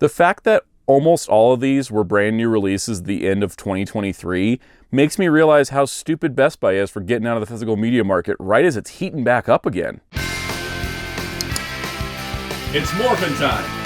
The fact that almost all of these were brand new releases at the end of 2023 makes me realize how stupid Best Buy is for getting out of the physical media market right as it's heating back up again. It's morphin' time!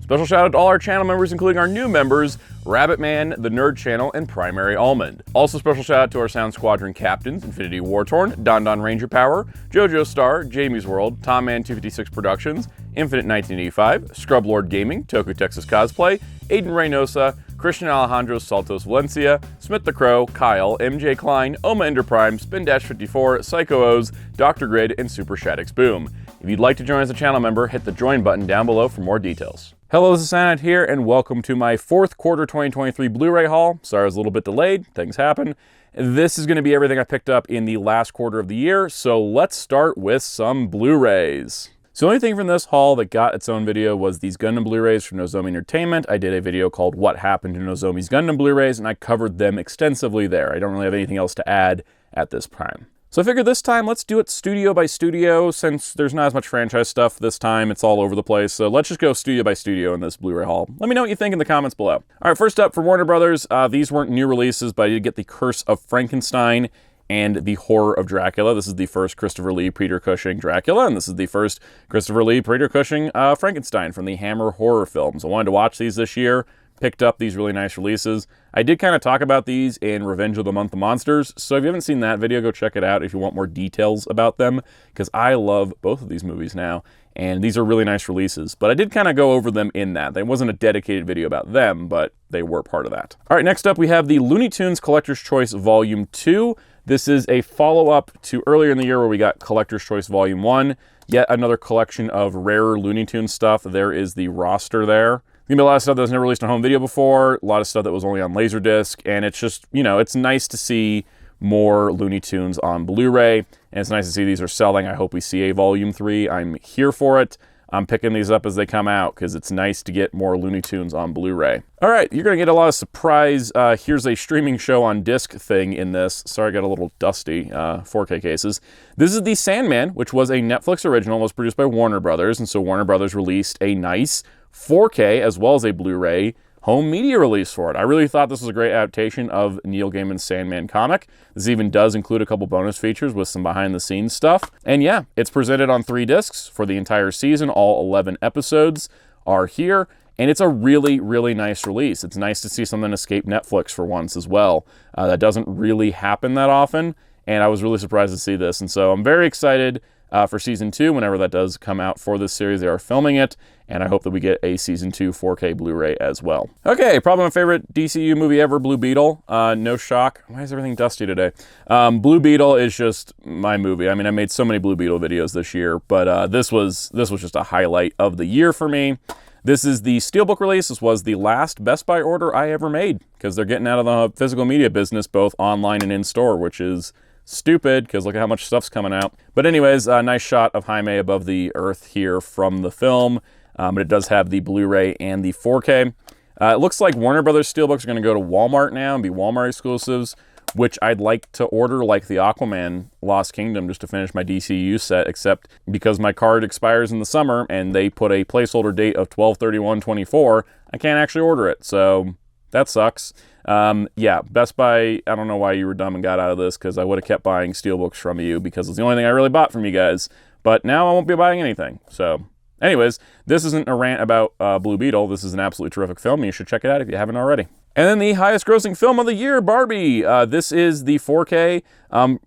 Special shout out to all our channel members, including our new members, Rabbitman, The Nerd Channel, and Primary Almond. Also special shout out to our Sound Squadron captains, Infinity Wartorn, Don Don Ranger Power, JoJo Star, Jamie's World, Tom Man 256 Productions, Infinite 1985, Scrub Lord Gaming, Toku Texas Cosplay, Aiden Reynosa, Christian Alejandro Saltos Valencia, Smith the Crow, Kyle, MJ Klein, Oma Ender Prime, Spin-54, Psycho O's, Dr. Grid, and Super Shaddix Boom. If you'd like to join as a channel member, hit the join button down below for more details. Hello, this is Soundout here, and welcome to my fourth quarter 2023 Blu-ray haul. Sorry I was a little bit delayed, things happen. This is going to be everything I picked up in the last quarter of the year, so let's start with some Blu-rays. So the only thing from this haul that got its own video was these Gundam Blu-rays from Nozomi Entertainment. I did a video called What Happened to Nozomi's Gundam Blu-rays, and I covered them extensively there. I don't really have anything else to add at this time. So I figured this time, let's do it studio by studio, since there's not as much franchise stuff this time, it's all over the place, so let's just go studio by studio in this Blu-ray haul. Let me know what you think in the comments below. All right, first up, for Warner Brothers, these weren't new releases, but I did get The Curse of Frankenstein and The Horror of Dracula. This is the first Christopher Lee, Peter Cushing Dracula, and this is the first Christopher Lee, Peter Cushing Frankenstein from the Hammer horror films. I wanted to watch these this year, picked up these really nice releases. I did kind of talk about these in Revenge of the Month of Monsters, so if you haven't seen that video, go check it out if you want more details about them, because I love both of these movies now, and these are really nice releases. But I did kind of go over them in that. There wasn't a dedicated video about them, but they were part of that. All right, next up we have the Looney Tunes Collector's Choice Volume 2. This is a follow-up to earlier in the year where we got Collector's Choice Volume 1, yet another collection of rarer Looney Tunes stuff. There is the roster there. There's gonna be a lot of stuff that was never released on home video before, a lot of stuff that was only on Laserdisc, and it's just, you know, it's nice to see more Looney Tunes on Blu-ray, and it's nice to see these are selling. I hope we see a Volume 3. I'm here for it. I'm picking these up as they come out because it's nice to get more Looney Tunes on Blu-ray. All right, you're gonna get a lot of surprise, here's a streaming show on disc thing in this. Sorry, I got a little dusty, 4K cases. This is The Sandman, which was a Netflix original, was produced by Warner Brothers, and so Warner Brothers released a nice 4K as well as a Blu-ray home media release for it. I really thought this was a great adaptation of Neil Gaiman's Sandman comic. This even does include a couple bonus features with some behind-the-scenes stuff. And yeah, it's presented on 3 discs for the entire season. All 11 episodes are here, and it's a really, really nice release. It's nice to see something escape Netflix for once as well. That doesn't really happen that often, and I was really surprised to see this. And so I'm very excited for Season 2, whenever that does come out for this series. They are filming it, and I hope that we get a Season 2 4K Blu-ray as well. Okay, probably my favorite DCEU movie ever, Blue Beetle. No shock. Why is everything dusty today? Blue Beetle is just my movie. I mean, I made so many Blue Beetle videos this year, but this was just a highlight of the year for me. This is the Steelbook release. This was the last Best Buy order I ever made, because they're getting out of the physical media business, both online and in-store, which is stupid, because look at how much stuff's coming out. But anyways, a nice shot of Jaime above the earth here from the film, but it does have the Blu-ray and the 4K. It looks like Warner Brothers Steelbooks are going to go to Walmart now and be Walmart exclusives, which I'd like to order like the Aquaman Lost Kingdom just to finish my DCEU set, except because my card expires in the summer and they put a placeholder date of 12/31/24, I can't actually order it, so that sucks. Yeah, Best Buy, I don't know why you were dumb and got out of this, because I would have kept buying Steelbooks from you, because it's the only thing I really bought from you guys. But now I won't be buying anything. So anyways, this isn't a rant about Blue Beetle. This is an absolutely terrific film. You should check it out if you haven't already. And then the highest grossing film of the year, Barbie. This is the 4K.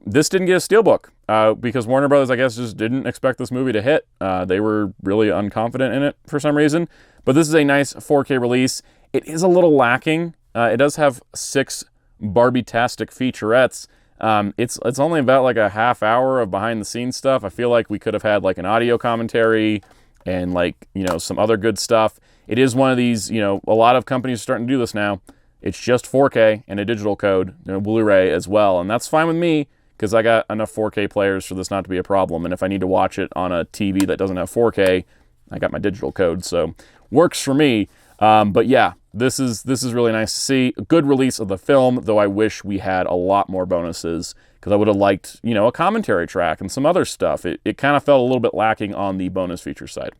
This didn't get a Steelbook because Warner Brothers, I guess, just didn't expect this movie to hit. They were really unconfident in it for some reason. But this is a nice 4K release. It is a little lacking. It does have 6 Barbie-tastic featurettes. It's only about like a half hour of behind-the-scenes stuff. I feel like we could have had like an audio commentary and like, you know, some other good stuff. It is one of these, you know, a lot of companies are starting to do this now. It's just 4K and a digital code, you know, Blu-ray as well. And that's fine with me, because I got enough 4K players for this not to be a problem. And if I need to watch it on a TV that doesn't have 4K, I got my digital code, so works for me. But yeah, this is really nice to see. A good release of the film, though I wish we had a lot more bonuses, because I would have liked, you know, a commentary track and some other stuff. It kind of felt a little bit lacking on the bonus feature side.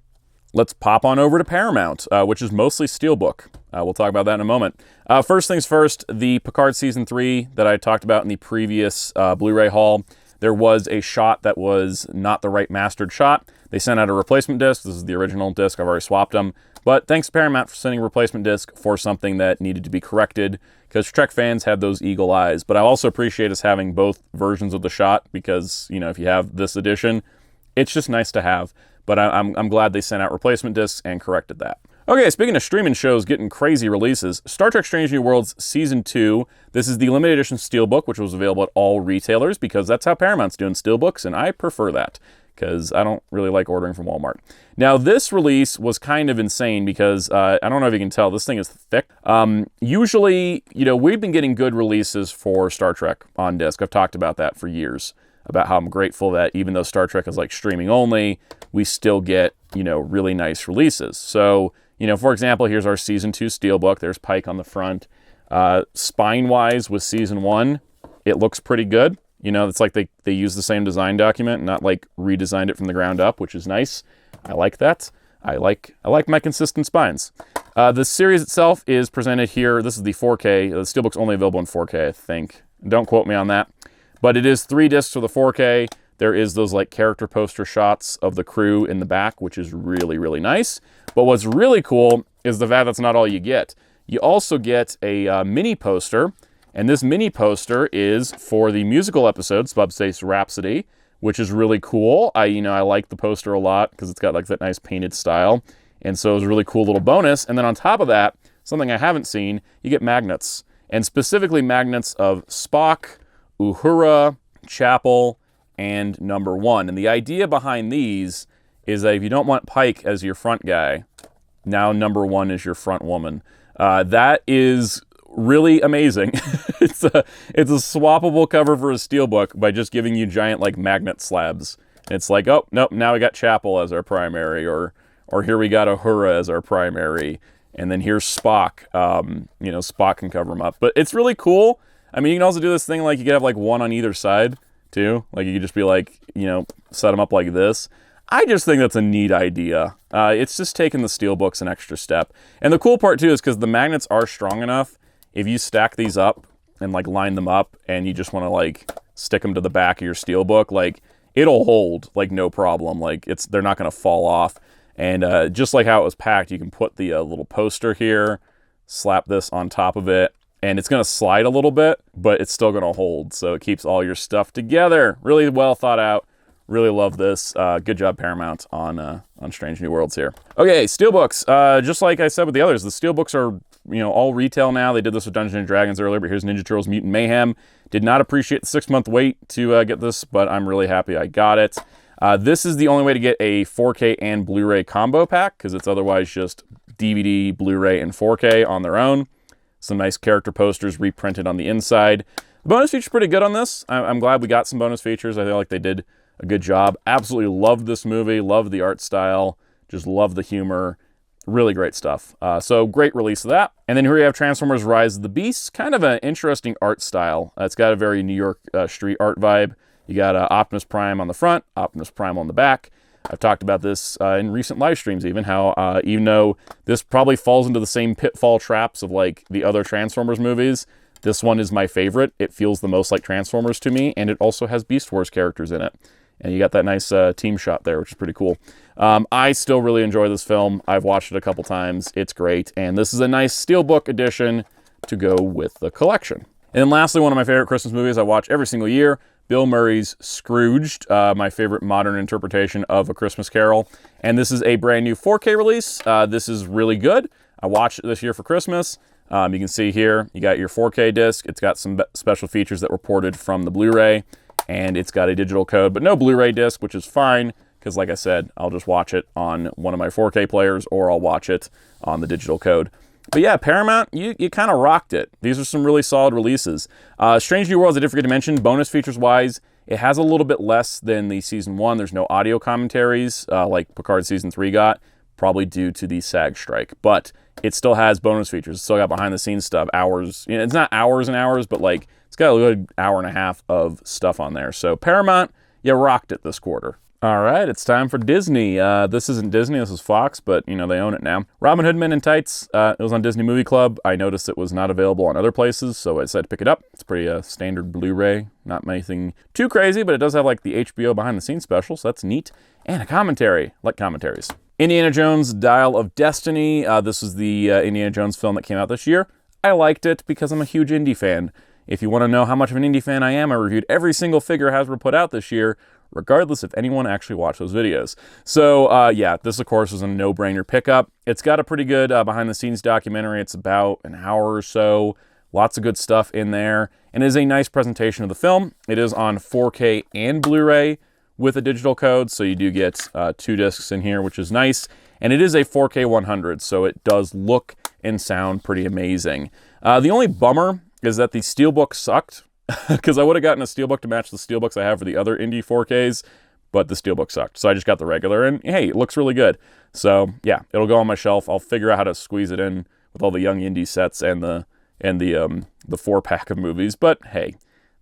Let's pop on over to Paramount, which is mostly Steelbook. We'll talk about that in a moment. First things first, the Picard Season 3 that I talked about in the previous Blu-ray haul, there was a shot that was not the right mastered shot. They sent out a replacement disc. This is the original disc. I've already swapped them. But thanks to Paramount for sending a replacement disc for something that needed to be corrected, because Trek fans have those eagle eyes. But I also appreciate us having both versions of the shot, because, you know, if you have this edition, it's just nice to have. But I'm glad they sent out replacement discs and corrected that. Okay, speaking of streaming shows getting crazy releases, Star Trek Strange New Worlds Season 2. This is the limited edition Steelbook, which was available at all retailers, because that's how Paramount's doing Steelbooks, and I prefer that, because I don't really like ordering from Walmart. Now, this release was kind of insane, because I don't know if you can tell, this thing is thick. Usually, you know, we've been getting good releases for Star Trek on disc. I've talked about that for years, about how I'm grateful that even though Star Trek is like streaming only, we still get, you know, really nice releases. So, you know, for example, here's our Season 2 Steelbook. There's Pike on the front. Spine-wise with Season 1, it looks pretty good. You know, it's like they use the same design document, not like redesigned it from the ground up, which is nice. I like that. I like my consistent spines. The series itself is presented here. This is the 4K. The Steelbook's only available in 4K, I think. Don't quote me on that. But it is 3 discs for the 4K. There is those like character poster shots of the crew in the back, which is really, really nice. But what's really cool is the fact that's not all you get. You also get a mini poster, and this mini poster is for the musical episode, Subspace Rhapsody, which is really cool. I like the poster a lot because it's got like that nice painted style. And so it's a really cool little bonus. And then on top of that, something I haven't seen, you get magnets. And specifically magnets of Spock, Uhura, Chapel, and Number 1. And the idea behind these is that if you don't want Pike as your front guy, now Number 1 is your front woman. That is really amazing. It's a swappable cover for a Steelbook by just giving you giant like magnet slabs. It's like, oh, nope, now we got Chapel as our primary, or here we got Uhura as our primary, and then here's Spock. You know, Spock can cover them up. But it's really cool. I mean, you can also do this thing like you could have like one on either side too. Like you could just be like, you know, set them up like this. I just think that's a neat idea. It's just taking the Steelbooks an extra step. And the cool part too is because the magnets are strong enough, if you stack these up and like line them up and you just want to like stick them to the back of your Steelbook, like it'll hold like no problem. Like they're not going to fall off. And just like how it was packed, you can put the little poster here, slap this on top of it, and it's going to slide a little bit, but it's still going to hold. So it keeps all your stuff together. Really well thought out. Really love this. Good job, Paramount, on Strange New Worlds here. Okay, Steelbooks. Just like I said with the others, the Steelbooks are, you know, all retail now. They did this with Dungeons & Dragons earlier, but here's Ninja Turtles Mutant Mayhem. Did not appreciate the 6-month wait to get this, but I'm really happy I got it. This is the only way to get a 4K and Blu-ray combo pack, because it's otherwise just DVD, Blu-ray, and 4K on their own. Some nice character posters reprinted on the inside. The bonus feature's pretty good on this. I'm glad we got some bonus features. I feel like they did a good job. Absolutely loved this movie. Loved the art style. Just love the humor. Really great stuff. So great release of that. And then here we have Transformers Rise of the Beasts. Kind of an interesting art style. It's got a very New York street art vibe. You got Optimus Prime on the front, Optimus Prime on the back. I've talked about this in recent live streams even, how even though this probably falls into the same pitfall traps of like the other Transformers movies, this one is my favorite. It feels the most like Transformers to me, and it also has Beast Wars characters in it. And you got that nice team shot there, which is pretty cool. I still really enjoy this film. I've watched it a couple times. It's great. And this is a nice Steelbook edition to go with the collection. And then lastly, one of my favorite Christmas movies I watch every single year, Bill Murray's Scrooged, my favorite modern interpretation of A Christmas Carol. And this is a brand new 4K release. This is really good. I watched it this year for Christmas. You can see here, you got your 4K disc. It's got some special features that were ported from the Blu-ray. And it's got a digital code, but no Blu-ray disc, which is fine, because like I said, I'll just watch it on one of my 4K players, or I'll watch it on the digital code. But yeah, Paramount, you kind of rocked it. These are some really solid releases. Strange New Worlds, I did forget to mention, bonus features-wise, it has a little bit less than the Season 1. There's no audio commentaries like Picard Season 3 got. probably due to the SAG strike. But it still has bonus features. It's still got behind-the-scenes stuff, hours. You know, it's not hours and hours, but like it's got a good hour and a half of stuff on there. So Paramount, you rocked it this quarter. All right, it's time for Disney. This isn't Disney, this is Fox, but, you know, they own it now. Robin Hood Men in Tights, it was on Disney Movie Club. I noticed it was not available on other places, so I decided to pick it up. It's pretty standard Blu-ray, not anything too crazy, but it does have, like, the HBO behind-the-scenes special, so that's neat. And a commentary, like commentaries. Indiana Jones, Dial of Destiny. This is the Indiana Jones film that came out this year. I liked it because I'm a huge indie fan. If you want to know how much of an indie fan I am, I reviewed every single figure Hasbro put out this year, regardless if anyone actually watched those videos. So, yeah, this, of course, is a no-brainer pickup. It's got a pretty good behind-the-scenes documentary. It's about an hour or so. Lots of good stuff in there. And it is a nice presentation of the film. It is on 4K and Blu-ray with a digital code, so you do get 2 discs in here, which is nice. And it is a 4K 100, so it does look and sound pretty amazing. The only bummer is that the Steelbook sucked, because I would have gotten a Steelbook to match the Steelbooks I have for the other indie 4Ks, but the Steelbook sucked. So I just got the regular, and hey, it looks really good. So yeah, it'll go on my shelf. I'll figure out how to squeeze it in with all the young indie sets and the 4-pack of movies. But hey,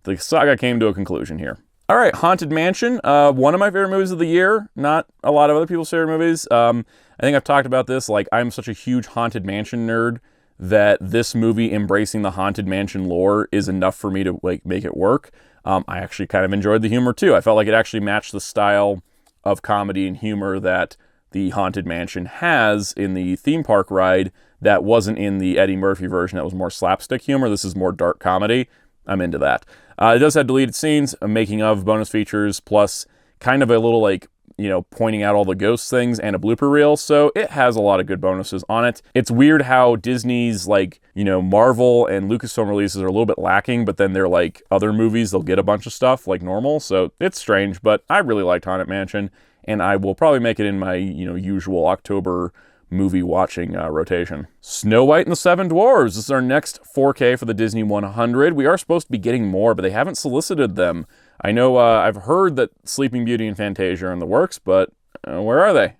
the saga came to a conclusion here. All right, Haunted Mansion, one of my favorite movies of the year. Not a lot of other people's favorite movies. I think I've talked about this. Like, I'm such a huge Haunted Mansion nerd that this movie embracing the Haunted Mansion lore is enough for me to like make it work. I actually kind of enjoyed the humor too. I felt like it actually matched the style of comedy and humor that the Haunted Mansion has in the theme park ride that wasn't in the Eddie Murphy version. That was more slapstick humor. This is more dark comedy. I'm into that. It does have deleted scenes, a making of, bonus features, plus kind of a little like, you know, pointing out all the ghost things and a blooper reel. So it has a lot of good bonuses on it. It's weird how Disney's like, you know, Marvel and Lucasfilm releases are a little bit lacking, but then they're like other movies, they'll get a bunch of stuff like normal. So it's strange, but I really liked Haunted Mansion, and I will probably make it in my, you know, usual October movie watching rotation. Snow White and the Seven Dwarfs. This is our next 4K for the Disney 100. We are supposed to be getting more, but they haven't solicited them. I know I've heard that Sleeping Beauty and Fantasia are in the works, but where are they?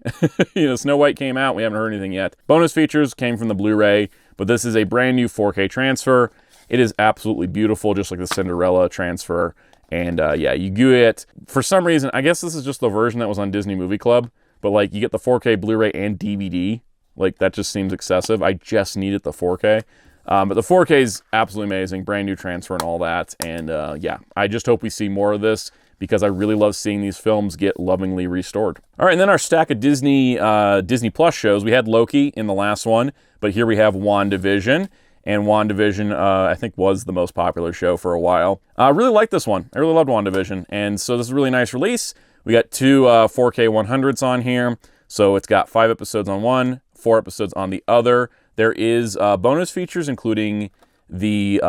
You know, Snow White came out. We haven't heard anything yet. Bonus features came from the Blu-ray, but this is a brand new 4K transfer. It is absolutely beautiful, just like the Cinderella transfer. And yeah, you get, for some reason, I guess this is just the version that was on Disney Movie Club, but like you get the 4K Blu-ray and DVD. Like that just seems excessive. I just needed the 4K. But the 4K is absolutely amazing, brand new transfer and all that. And yeah, I just hope we see more of this because I really love seeing these films get lovingly restored. All right, and then our stack of Disney Plus shows. We had Loki in the last one, but here we have Wandavision. And Wandavision, I think, was the most popular show for a while. I really liked this one. I really loved Wandavision. And so this is a really nice release. We got 2 4K 100s on here. So it's got 5 episodes on one, 4 episodes on the other. There is bonus features, including the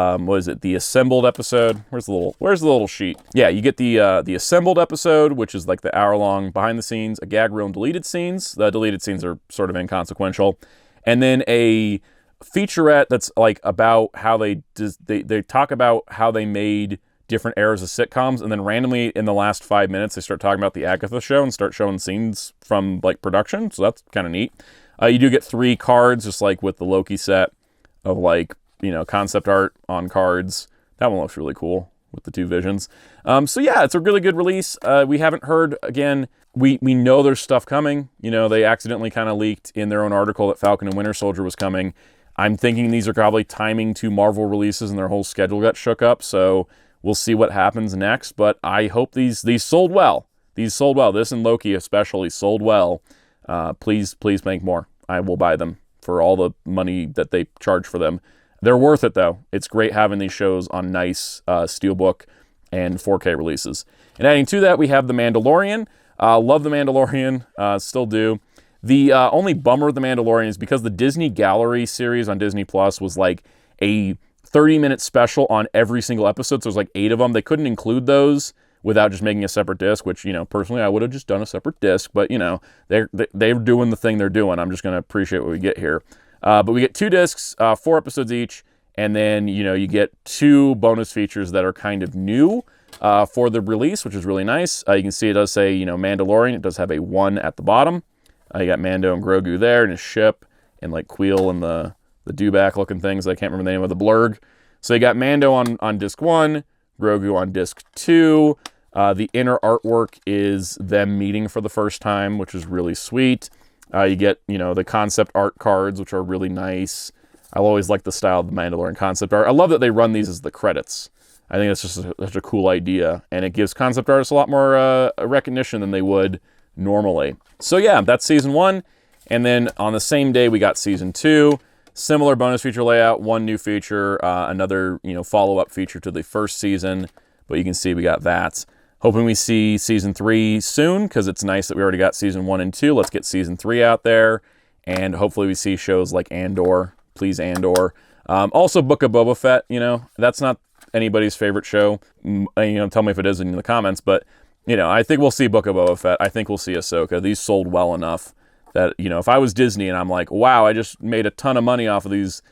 the assembled episode. Where's the little sheet? Yeah, you get the assembled episode, which is like the hour-long behind the scenes, a gag reel, and deleted scenes. The deleted scenes are sort of inconsequential, and then a featurette that's like about how they talk about how they made different eras of sitcoms, and then randomly in the last 5 minutes they start talking about the Agatha show and start showing scenes from like production. So that's kind of neat. You do get 3 cards, just like with the Loki set of like, you know, concept art on cards. That one looks really cool with the 2 visions. So yeah, it's a really good release. We haven't heard, again, we know there's stuff coming. You know, they accidentally kind of leaked in their own article that Falcon and Winter Soldier was coming. I'm thinking these are probably timing to Marvel releases and their whole schedule got shook up. So we'll see what happens next. But I hope these sold well. These sold well. This and Loki especially sold well. Please make more. I will buy them for all the money that they charge for them. They're worth it, though. It's great having these shows on nice Steelbook and 4K releases. And adding to that, we have The Mandalorian. Love The Mandalorian. Still do. The only bummer with The Mandalorian is because the Disney Gallery series on Disney Plus was like a 30-minute special on every single episode. So there's like 8 of them. They couldn't include those without just making a separate disc, which, you know, personally I would have just done a separate disc, but, you know, they're doing the thing they're doing. I'm just going to appreciate what we get here. But we get 2 discs, 4 episodes each, and then, you know, you get 2 bonus features that are kind of new for the release, which is really nice. You can see it does say, you know, Mandalorian. It does have a 1 at the bottom. You got Mando and Grogu there in his ship, and like Queel and the dewback looking things. I can't remember the name of the blurg. So you got Mando on disc 1, Grogu on disc 2. The inner artwork is them meeting for the first time, which is really sweet. You get, the concept art cards, which are really nice. I always like the style of the Mandalorian concept art. I love that they run these as the credits. I think that's just such a cool idea, and it gives concept artists a lot more recognition than they would normally. So yeah, that's season 1, and then on the same day we got season 2. Similar bonus feature layout, 1 new feature, another follow-up feature to the first season, but you can see we got that. Hoping we see season 3 soon, because it's nice that we already got season 1 and 2. Let's get season 3 out there, and hopefully we see shows like Andor. Please, Andor. Also, Book of Boba Fett, that's not anybody's favorite show. Tell me if it is in the comments, but, I think we'll see Book of Boba Fett. I think we'll see Ahsoka. These sold well enough that, if I was Disney and I'm like, wow, I just made a ton of money off of these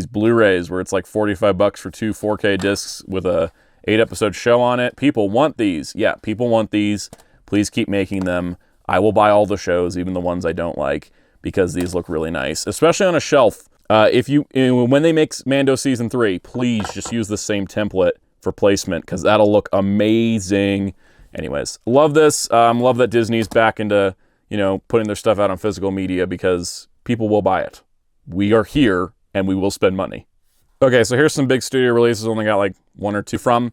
Blu-rays where it's like $45 for 2 4K discs with a 8-episode show on it. People want these. Yeah, people want these. Please keep making them. I will buy all the shows, even the ones I don't like, because these look really nice, especially on a shelf. When they make Mando Season 3, please just use the same template for placement, because that'll look amazing. Anyways, love this. Love that Disney's back into, putting their stuff out on physical media, because people will buy it. We are here, and we will spend money. Okay, so here's some big studio releases. Only got like 1 or 2 from.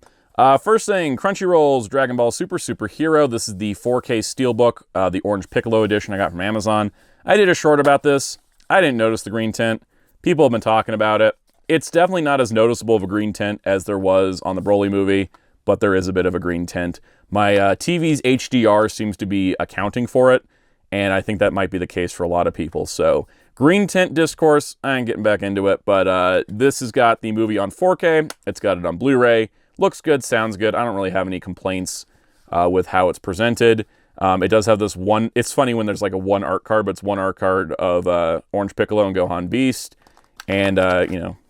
First thing, Crunchyroll's Dragon Ball Super Hero. This is the 4K Steelbook, the Orange Piccolo edition I got from Amazon. I did a short about this. I didn't notice the green tint. People have been talking about it. It's definitely not as noticeable of a green tint as there was on the Broly movie, but there is a bit of a green tint. My TV's HDR seems to be accounting for it, and I think that might be the case for a lot of people. So, green tint discourse, I ain't getting back into it, but this has got the movie on 4K. It's got it on Blu-ray. Looks good, sounds good. I don't really have any complaints with how it's presented. It does have this one. It's funny when there's like a 1 art card, but it's 1 art card of Orange Piccolo and Gohan Beast. And,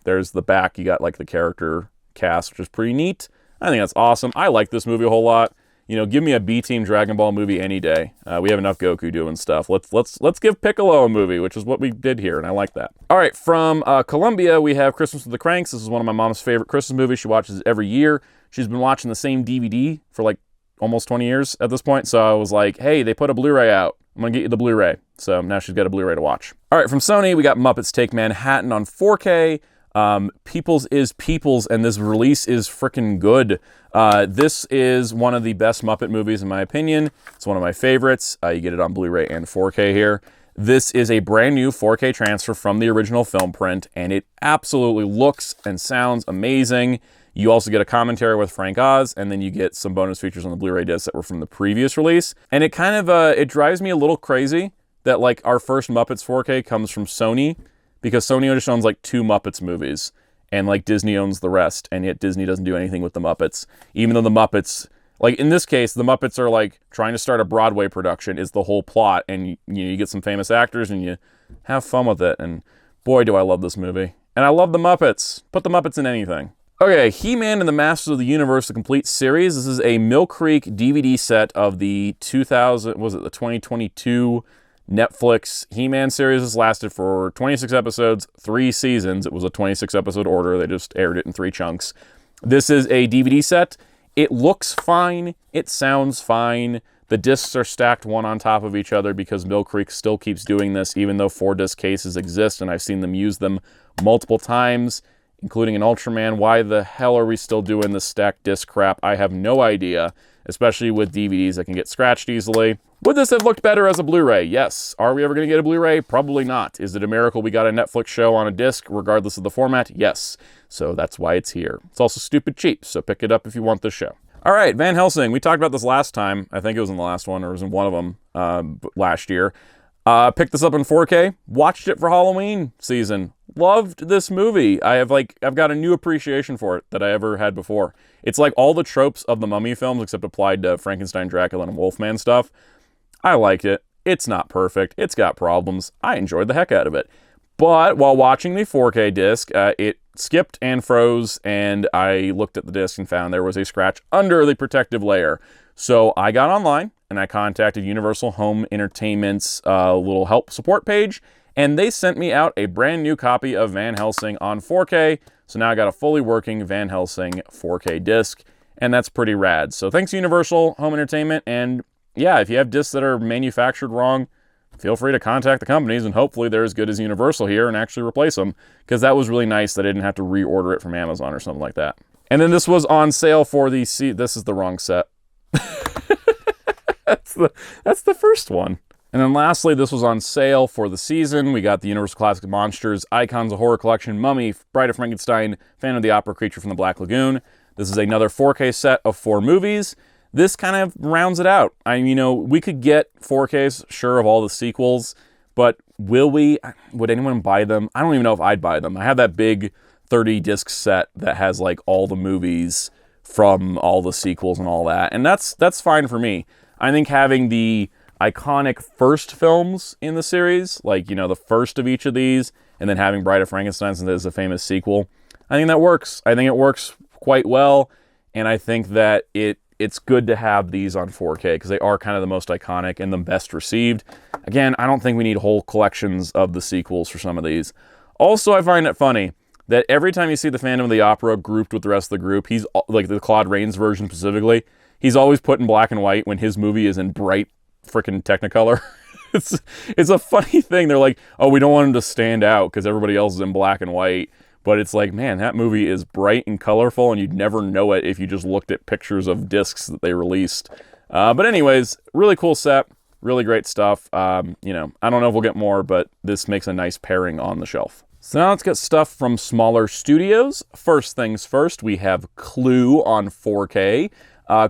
there's the back. You got like the character cast, which is pretty neat. I think that's awesome. I like this movie a whole lot. Give me a B-Team Dragon Ball movie any day. We have enough Goku doing stuff. Let's give Piccolo a movie, which is what we did here, and I like that. All right, from Columbia, we have Christmas with the Cranks. This is one of my mom's favorite Christmas movies. She watches it every year. She's been watching the same DVD for like almost 20 years at this point, so I was like, hey, they put a Blu-ray out. I'm going to get you the Blu-ray. So now she's got a Blu-ray to watch. All right, from Sony, we got Muppets Take Manhattan on 4K. Peoples is Peoples, and this release is freaking good. This is one of the best Muppet movies, in my opinion. It's one of my favorites. You get it on Blu-ray and 4K here. This is a brand new 4K transfer from the original film print, and it absolutely looks and sounds amazing. You also get a commentary with Frank Oz, and then you get some bonus features on the Blu-ray discs that were from the previous release. And it kind of, it drives me a little crazy that like our first Muppets 4K comes from Sony, because Sony just owns like 2 Muppets movies, and like Disney owns the rest, and yet Disney doesn't do anything with the Muppets. Even though the Muppets, like in this case, the Muppets are like trying to start a Broadway production is the whole plot, and you get some famous actors and you have fun with it. And boy, do I love this movie. And I love the Muppets. Put the Muppets in anything. Okay, He-Man and the Masters of the Universe, the complete series. This is a Mill Creek DVD set of the 2022 Netflix He-Man series. This lasted for 26 episodes, 3 seasons. It was a 26-episode order. They just aired it in 3 chunks. This is a DVD set. It looks fine. It sounds fine. The discs are stacked one on top of each other because Mill Creek still keeps doing this, even though 4-disc cases exist, and I've seen them use them multiple times, including an Ultraman. Why the hell are we still doing this stacked disc crap? I have no idea, especially with DVDs that can get scratched easily. Would this have looked better as a Blu-ray? Yes. Are we ever going to get a Blu-ray? Probably not. Is it a miracle we got a Netflix show on a disc, regardless of the format? Yes. So that's why it's here. It's also stupid cheap, so pick it up if you want this show. All right, Van Helsing. We talked about this last time. I think it was in the last one, or it was in one of them last year. Picked this up in 4K. Watched it for Halloween season. Loved this movie. I've got a new appreciation for it that I ever had before. It's like all the tropes of the Mummy films, except applied to Frankenstein, Dracula, and Wolfman stuff. I like it. It's not perfect. It's got problems. I enjoyed the heck out of it. But while watching the 4K disc, it skipped and froze, and I looked at the disc and found there was a scratch under the protective layer. So I got online and I contacted Universal Home Entertainment's little help support page, and they sent me out a brand new copy of Van Helsing on 4K. So now I got a fully working Van Helsing 4K disc, and that's pretty rad. So thanks Universal Home Entertainment, and yeah, if you have discs that are manufactured wrong, feel free to contact the companies, and hopefully they're as good as Universal here and actually replace them, because that was really nice that I didn't have to reorder it from Amazon or something like that. And then this was on sale for the this is the wrong set. That's the first one. And then lastly, this was on sale for the season. We got the Universal Classic Monsters, Icons of Horror Collection, Mummy, Bride of Frankenstein, Phantom of the Opera, Creature from the Black Lagoon. This is another 4K set of 4 movies. This kind of rounds it out. We could get 4Ks, sure, of all the sequels, but would anyone buy them? I don't even know if I'd buy them. I have that big 30 disc set that has like all the movies from all the sequels and all that, and that's fine for me. I think having the iconic first films in the series, like, the first of each of these, and then having Bride of Frankenstein since it's a famous sequel, I think that works. I think it works quite well, and I think that it's good to have these on 4K because they are kind of the most iconic and the best received. Again, I don't think we need whole collections of the sequels for some of these. Also, I find it funny that every time you see the Phantom of the Opera grouped with the rest of the group, he's like the Claude Rains version specifically, he's always put in black and white when his movie is in bright freaking Technicolor. It's a funny thing. They're like, oh, we don't want him to stand out because everybody else is in black and white. But it's like, man, that movie is bright and colorful, and you'd never know it if you just looked at pictures of discs that they released. But anyways, really cool set, really great stuff. I don't know if we'll get more, but this makes a nice pairing on the shelf. So now let's get stuff from smaller studios. First things first, we have Clue on 4K.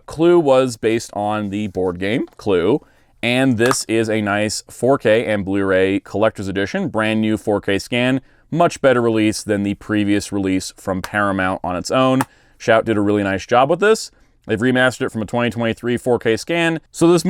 Clue was based on the board game Clue, and this is a nice 4K and Blu-ray collector's edition, brand new 4K scan. Much better release than the previous release from Paramount on its own. Shout did a really nice job with this. They've remastered it from a 2023 4K scan. So this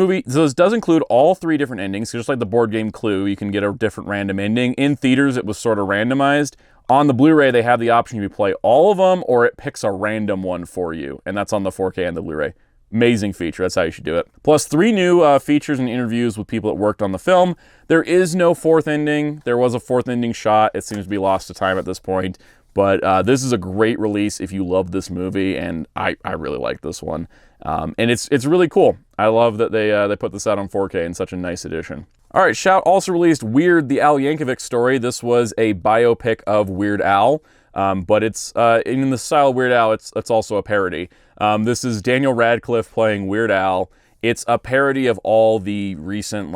does include all 3 different endings. Just like the board game Clue, you can get a different random ending. In theaters, it was sort of randomized. On the Blu-ray, they have the option to play all of them, or it picks a random one for you. And that's on the 4K and the Blu-ray. Amazing feature. That's how you should do it. Plus 3 new features and interviews with people that worked on the film. There is no 4th ending. There was a 4th ending shot. It seems to be lost to time at this point. But this is a great release if you love this movie, and I really like this one. And it's really cool. I love that they put this out on 4K in such a nice edition. All right, Shout also released Weird, the Al Yankovic story. This was a biopic of Weird Al, but it's in the style of Weird Al, it's also a parody. This is Daniel Radcliffe playing Weird Al. It's a parody of all the recent,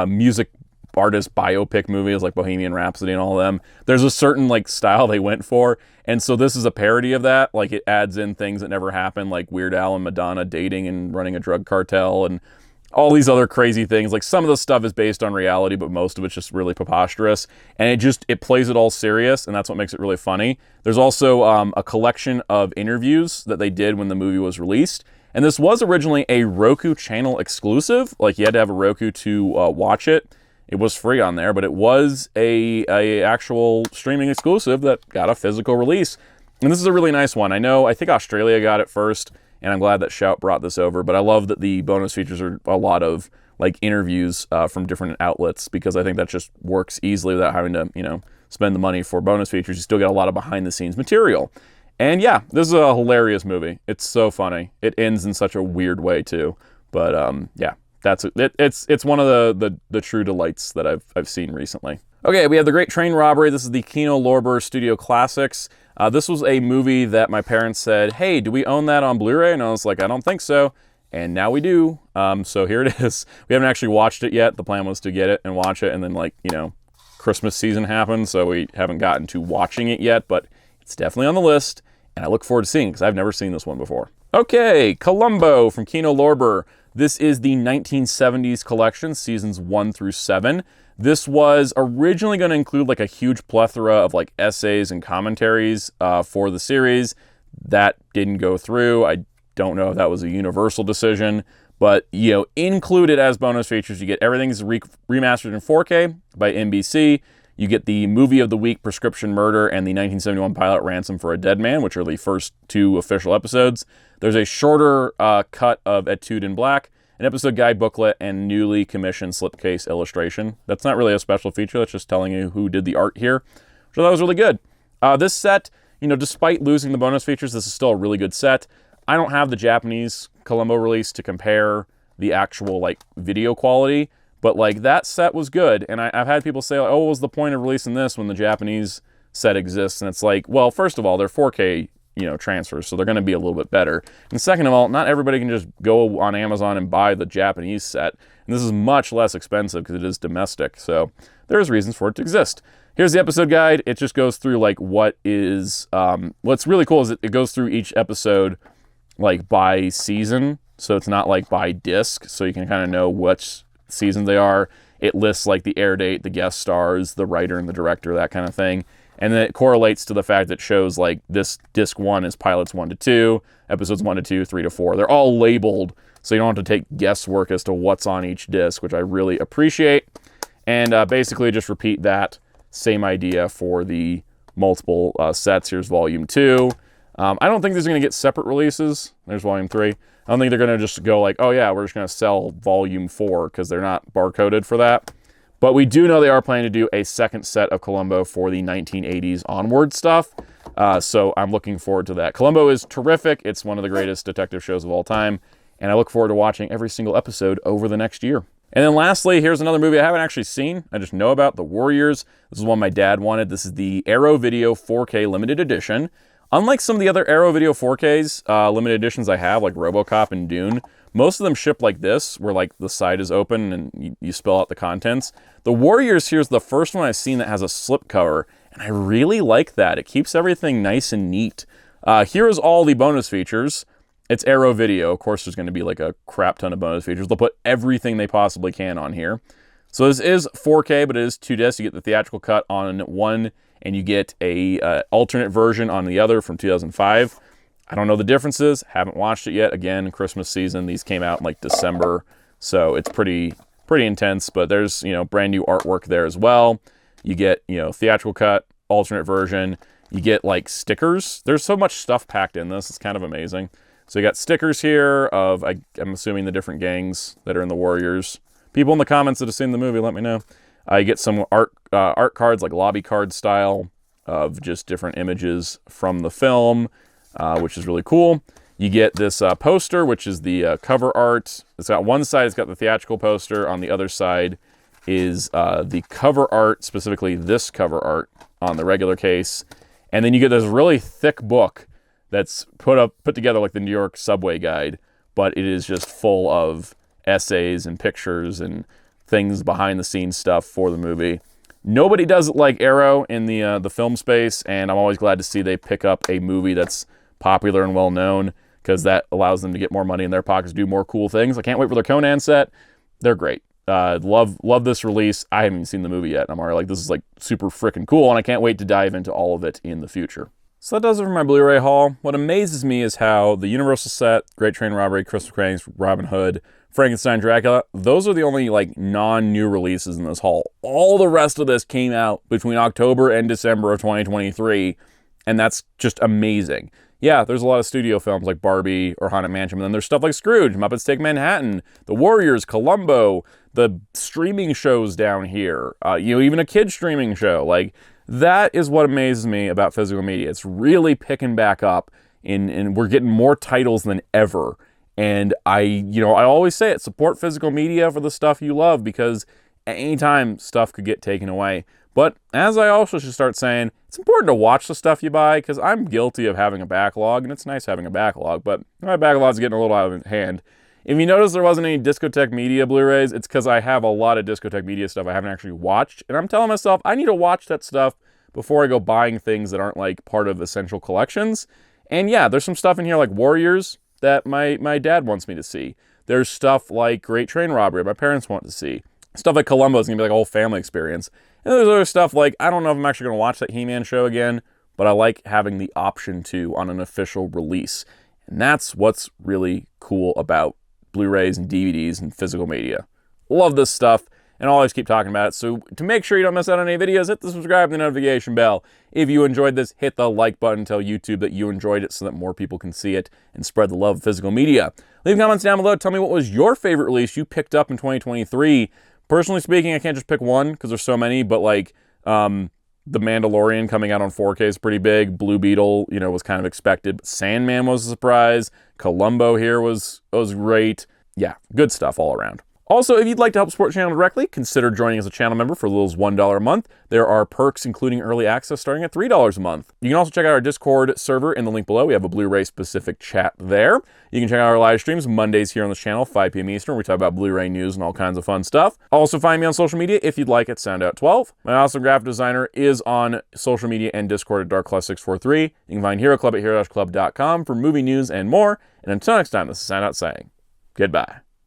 music artist biopic movies like Bohemian Rhapsody and all of them. There's a certain, style they went for, and so this is a parody of that. Like, it adds in things that never happened, like Weird Al and Madonna dating and running a drug cartel and all these other crazy things. Like, some of the stuff is based on reality, but most of it's just really preposterous. And it plays it all serious, and that's what makes it really funny. There's also a collection of interviews that they did when the movie was released. And this was originally a Roku channel exclusive. Like, you had to have a Roku to watch it. It was free on there, but it was a actual streaming exclusive that got a physical release. And this is a really nice one. I think Australia got it first, and I'm glad that Shout brought this over, but I love that the bonus features are a lot of interviews from different outlets, because I think that just works easily without having to, spend the money for bonus features. You still get a lot of behind the scenes material. And yeah, this is a hilarious movie. It's so funny. It ends in such a weird way too. But yeah, it's one of the true delights that I've seen recently. Okay, we have The Great Train Robbery. This is the Kino Lorber Studio Classics. This was a movie that my parents said, hey, do we own that on Blu-ray? And I was like, I don't think so. And now we do. So here it is. We haven't actually watched it yet. The plan was to get it and watch it, and then Christmas season happened, so we haven't gotten to watching it yet, but it's definitely on the list, and I look forward to seeing it because I've never seen this one before. Okay, Columbo from Kino Lorber. This is the 1970s collection, seasons 1 through 7. This was originally going to include a huge plethora of essays and commentaries for the series. That didn't go through. I don't know if that was a universal decision, but included as bonus features, you get everything's remastered in 4K by NBC. You get the Movie of the Week, Prescription Murder, and the 1971 pilot Ransom for a Dead Man, which are the first 2 official episodes. There's a shorter cut of Etude in Black, an episode guide booklet, and newly commissioned slipcase illustration. That's not really a special feature, that's just telling you who did the art here. So that was really good. This set, despite losing the bonus features, this is still a really good set. I don't have the Japanese Columbo release to compare the actual, video quality, but, that set was good. And I've had people say, oh, what was the point of releasing this when the Japanese set exists? And it's like, well, first of all, they're 4K, transfers, so they're going to be a little bit better. And second of all, not everybody can just go on Amazon and buy the Japanese set. And this is much less expensive because it is domestic. So there's reasons for it to exist. Here's the episode guide. It just goes through, what is, what's really cool is it goes through each episode, by season. So it's not, by disc. So you can kind of know which seasons they are. It lists, the air date, the guest stars, the writer and the director, that kind of thing. And then it correlates to the fact that shows this disc 1 is pilots 1 to 2, episodes 1 to 2, 3 to 4. They're all labeled, so you don't have to take guesswork as to what's on each disc, which I really appreciate. And basically just repeat that same idea for the multiple sets. Here's volume 2. I don't think these are going to get separate releases. There's volume 3. I don't think they're going to just go oh yeah, we're just going to sell volume 4 because they're not barcoded for that. But we do know they are planning to do a second set of Columbo for the 1980s onward stuff. So I'm looking forward to that. Columbo is terrific. It's one of the greatest detective shows of all time. And I look forward to watching every single episode over the next year. And then lastly, here's another movie I haven't actually seen. I just know about, The Warriors. This is one my dad wanted. This is the Arrow Video 4K limited edition. Unlike some of the other Arrow Video 4Ks limited editions I have, like RoboCop and Dune, most of them ship like this, where the side is open and you spell out the contents. The Warriors here's the first one I've seen that has a slipcover, and I really like that. It keeps everything nice and neat. Here is all the bonus features. It's Arrow Video. Of course, there's going to be a crap ton of bonus features. They'll put everything they possibly can on here. So this is 4K, but it is 2 discs. You get the theatrical cut on one, and you get a alternate version on the other from 2005. I don't know the differences. Haven't watched it yet. Again, Christmas season. These came out in December, so it's pretty intense. But there's brand new artwork there as well. You get theatrical cut, alternate version. You get stickers. There's so much stuff packed in this. It's kind of amazing. So you got stickers here of I'm assuming the different gangs that are in the Warriors. People in the comments that have seen the movie, let me know. You get some art cards, lobby card style, of just different images from the film, which is really cool. You get this poster, which is the cover art. It's got one side, it's got the theatrical poster. On the other side is the cover art, specifically this cover art on the regular case. And then you get this really thick book that's put together like the New York subway guide, but it is just full of essays and pictures and things behind the scenes stuff for the movie. Nobody does it like Arrow in the film space, and I'm always glad to see they pick up a movie that's popular and well known, because that allows them to get more money in their pockets, do more cool things. I can't wait for their Conan set. They're great. Love this release. I haven't even seen the movie yet. I'm already this is super freaking cool, and I can't wait to dive into all of it in the future. So that does it for my Blu-ray haul. What amazes me is how the Universal set, Great Train Robbery, Christmas Cranks, Robin Hood, Frankenstein, Dracula, those are the only non-new releases in this haul. All the rest of this came out between October and December of 2023, and that's just amazing. Yeah, there's a lot of studio films like Barbie or Haunted Mansion, but then there's stuff like Scrooge, Muppets Take Manhattan, The Warriors, Columbo, the streaming shows down here, even a kid streaming show. That is what amazes me about physical media. It's really picking back up, and we're getting more titles than ever. And I always say it, support physical media for the stuff you love, because at any time stuff could get taken away. But as I also should start saying, it's important to watch the stuff you buy, because I'm guilty of having a backlog, and it's nice having a backlog, but my backlog's getting a little out of hand. If you notice there wasn't any Discotheque Media Blu-rays, it's because I have a lot of Discotheque Media stuff I haven't actually watched, and I'm telling myself I need to watch that stuff before I go buying things that aren't part of essential collections. And yeah, there's some stuff in here like Warriors that my dad wants me to see. There's stuff like Great Train Robbery my parents want to see. Stuff like Columbo is going to be a whole family experience. And there's other stuff like, I don't know if I'm actually going to watch that He-Man show again, but I like having the option to on an official release. And that's what's really cool about Blu-rays and DVDs and physical media. Love this stuff. and I'll always keep talking about it. So to make sure you don't miss out on any videos, hit the subscribe and the notification bell. If you enjoyed this, hit the like button, tell YouTube that you enjoyed it so that more people can see it and spread the love of physical media. Leave comments down below. Tell me what was your favorite release you picked up in 2023. Personally speaking, I can't just pick one because there's so many, but like The Mandalorian coming out on 4K is pretty big. Blue Beetle, you know, was kind of expected. But Sandman was a surprise. Columbo here was great. Yeah, good stuff all around. Also, if you'd like to help support the channel directly, consider joining as a channel member for as little as $1 a month. There are perks including early access starting at $3 a month. You can also check out our Discord server in the link below. We have a Blu-ray specific chat there. You can check out our live streams Mondays here on the channel, 5 p.m. Eastern. We talk about Blu-ray news and all kinds of fun stuff. Also find me on social media if you'd like at Soundout12. My awesome graphic designer is on social media and Discord at DarkClass643. You can find Hero Club at hero-club.com for movie news and more. And until next time, this is Soundout saying goodbye.